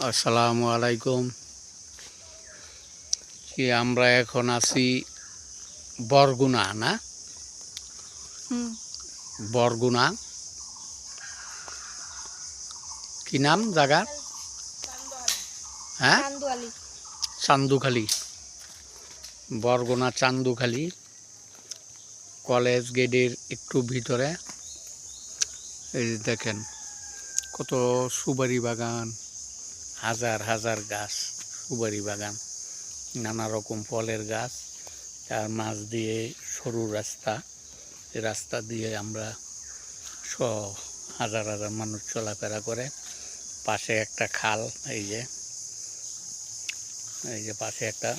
আসসালামু আলাইকুম। কি আমরা এখন আছি বরগুনা না? বরগুনা কি নাম জায়গা? হ্যাঁ, চান্দুখালি। বরগুনা চান্দুখালি কলেজ গেটের একটু ভিতরে। এই দেখেন কত সুপারি বাগান, হাজার হাজার গাছ, সুপারি বাগান, নানা রকম ফলের গাছ। তার মাঝ দিয়ে সরু রাস্তা, এই রাস্তা দিয়ে আমরা হাজার হাজার মানুষ চলাফেরা করে। পাশে একটা খাল, এই যে পাশে একটা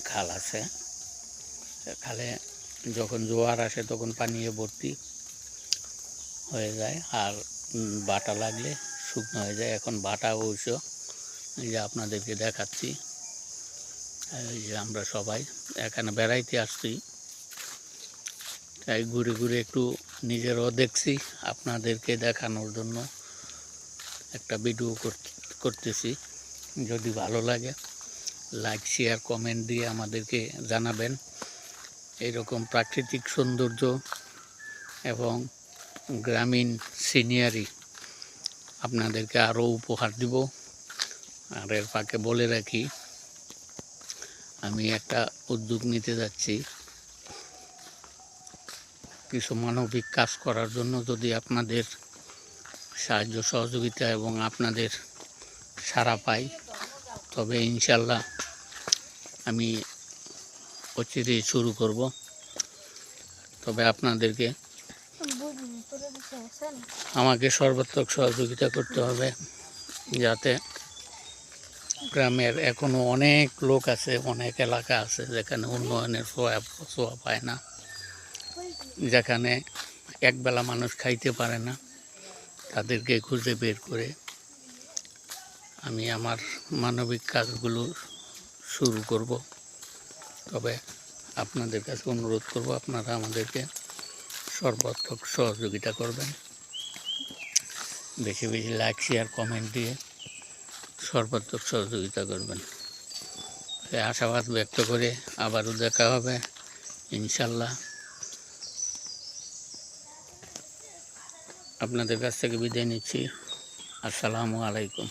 খাল আছে। খালে যখন জোয়ার আসে তখন পানি ভর্তি হয়ে যায়, আর বাটা লাগলে শুকনো হয়ে যায়। এখন বাটা অবশ্য এই যে আপনাদেরকে দেখাচ্ছি। এই যে আমরা সবাই এখানে বেড়াইতে আসছি, তাই ঘুরে ঘুরে একটু নিজেরও দেখছি, আপনাদেরকে দেখানোর জন্য একটা ভিডিও করতেছি। যদি ভালো লাগে লাইক শেয়ার কমেন্ট দিয়ে আমাদেরকে জানাবেন। এরকম প্রাকৃতিক সৌন্দর্য এবং গ্রামীণ সিনিয়ারি আপনাদেরকে আরও উপহার দিব। আর এর ফাঁকে বলে রাখি, আমি একটা উদ্যোগ নিতে যাচ্ছি কিছু মানবিক কাজ করার জন্য। যদি আপনাদের সাহায্য সহযোগিতা এবং আপনাদের সাড়া পাই, তবে ইনশাল্লাহ আমি অচিরেই শুরু করব। তবে আপনাদেরকে আমাকে সর্বাত্মক সহযোগিতা করতে হবে, যাতে গ্রামের এখনো অনেক লোক আছে, অনেক এলাকা আছে যেখানে উন্নয়নের ছোঁয়া পায় না, যেখানে একবেলা মানুষ খাইতে পারে না। তাদেরকে খুঁজে বের করে আমি আমার মানবিক কাজগুলো শুরু করব। তবে আপনাদের কাছে অনুরোধ করব, আপনারা আমাদেরকে সর্বাত্মক সহযোগিতা করবেন। বেশি বেশি লাইক শেয়ার কমেন্ট দিয়ে সর্বাত্মক সহযোগিতা করবেন। আশাবাদ ব্যক্ত করে আবারও দেখা হবে ইনশাল্লাহ। আপনাদের কাছ থেকে বিদায় নিচ্ছি। আসসালামু আলাইকুম।